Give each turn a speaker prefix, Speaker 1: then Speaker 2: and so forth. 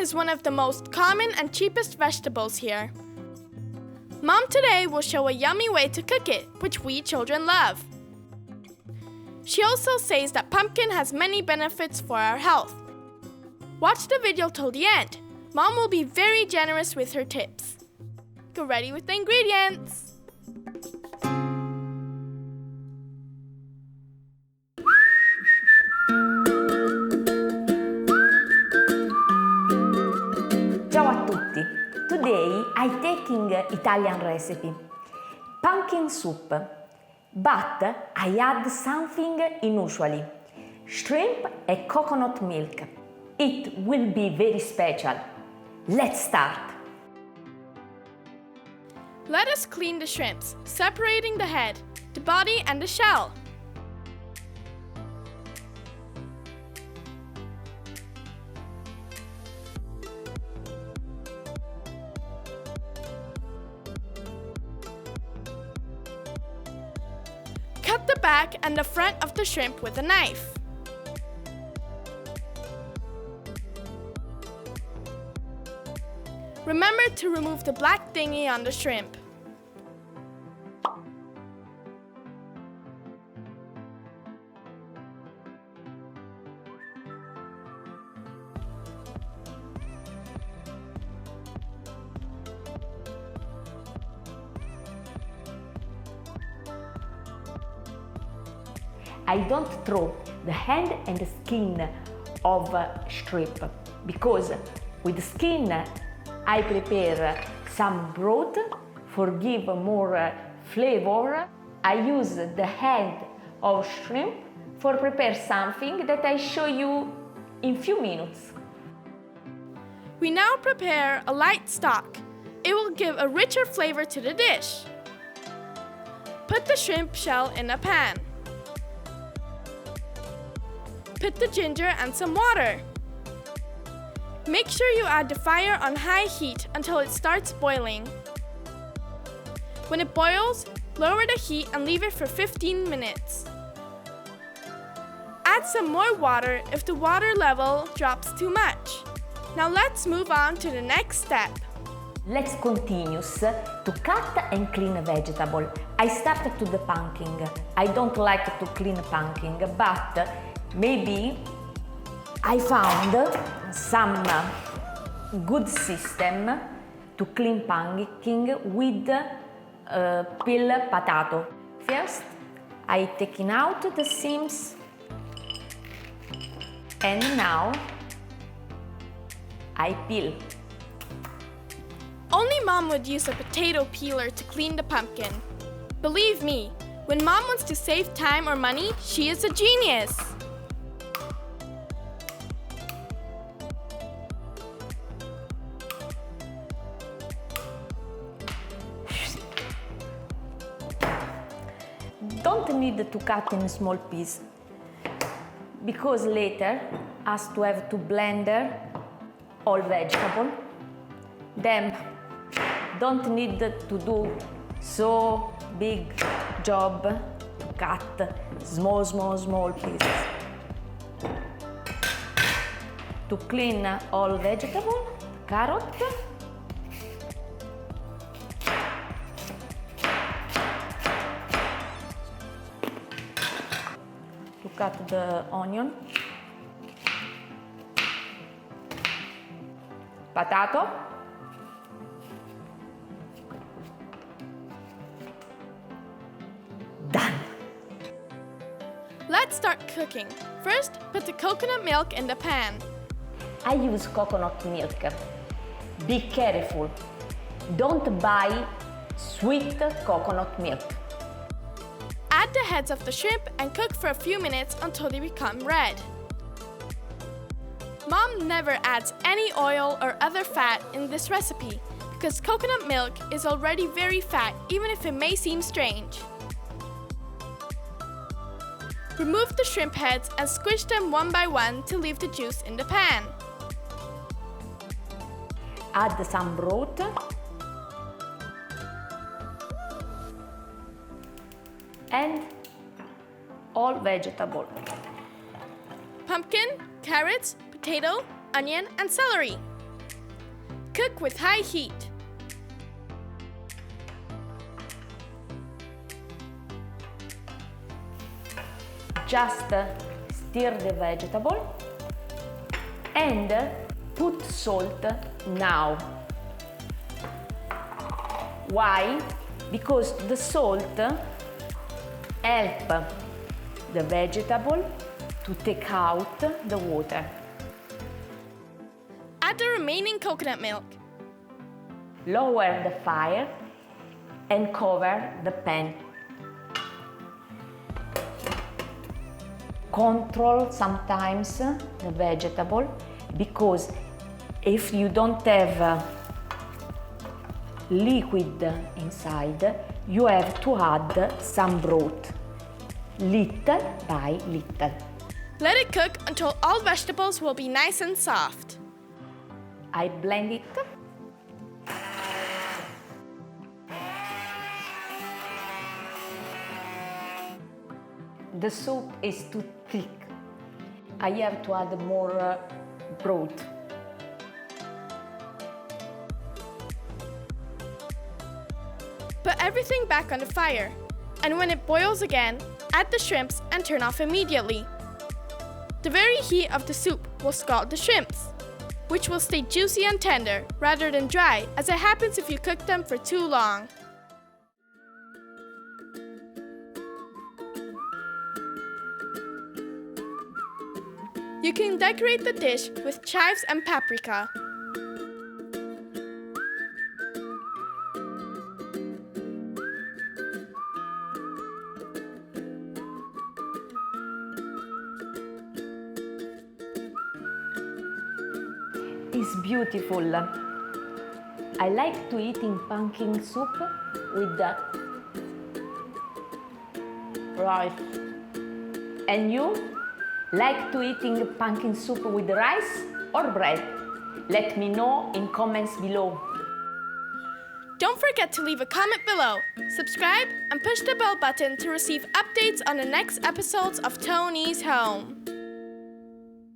Speaker 1: is one of the most common and cheapest vegetables here. Mom today will show a yummy way to cook it, which we children love. She also says that pumpkin has many benefits for our health. Watch the video till the end. Mom will be very generous with her tips. Get ready with the ingredients.
Speaker 2: Ciao a tutti! Today I'm taking Italian recipe, pumpkin soup, but I add something unusually, shrimp and coconut milk. It will be very special. Let's start!
Speaker 1: Let us clean the shrimps, separating the head, the body and the shell. Cut the back and the front of the shrimp with a knife. Remember to remove the black thingy on the shrimp.
Speaker 2: I don't throw the hand and the skin of shrimp because with the skin I prepare some broth for give more flavor. I use the hand of shrimp for prepare something that I show you in few minutes.
Speaker 1: We now prepare a light stock. It will give a richer flavor to the dish. Put the shrimp shell in a pan. Put the ginger and some water. Make sure you add the fire on high heat until it starts boiling. When it boils, lower the heat and leave it for 15 minutes. Add some more water if the water level drops too much. Now let's move on to the next step.
Speaker 2: Let's continue to cut and clean vegetable. I started to the pumpkin. I don't like to clean pumpkin, but maybe I found some good system to clean pumpkin with peel potato. First, I taking out the seams and now I peel.
Speaker 1: Only Mom would use a potato peeler to clean the pumpkin. Believe me, when Mom wants to save time or money, she is a genius.
Speaker 2: Don't need to cut in small pieces because later has to have to blend all vegetable. Then don't need to do so big job to cut small pieces. To clean all vegetable, carrot, to cut the onion, potato, done.
Speaker 1: Let's start cooking. First, put the coconut milk in the pan.
Speaker 2: I use coconut milk. Be careful. Don't buy sweet coconut milk.
Speaker 1: Add the heads of the shrimp and cook for a few minutes until they become red. Mom never adds any oil or other fat in this recipe because coconut milk is already very fat, even if it may seem strange. Remove the shrimp heads and squish them one by one to leave the juice in the pan.
Speaker 2: Add some broth and all vegetable.
Speaker 1: Pumpkin, carrots, potato, onion, and celery. Cook with high heat.
Speaker 2: Just stir the vegetable and put salt now. Why? Because the salt help the vegetable to take out the water.
Speaker 1: Add the remaining coconut milk.
Speaker 2: Lower the fire and cover the pan. Control sometimes the vegetable, because if you don't have liquid inside, you have to add some broth, little by little.
Speaker 1: Let it cook until all vegetables will be nice and soft.
Speaker 2: I blend it. The soup is too thick. I have to add more broth.
Speaker 1: Put everything back on the fire, and when it boils again, add the shrimps and turn off immediately. The very heat of the soup will scald the shrimps, which will stay juicy and tender rather than dry, as it happens if you cook them for too long. You can decorate the dish with chives and paprika.
Speaker 2: It's beautiful. I like to eat in pumpkin soup with the rice. And you? Like to eating pumpkin soup with rice or bread? Let me know in comments below.
Speaker 1: Don't forget to leave a comment below, subscribe, and push the bell button to receive updates on the next episodes of Toni's Home.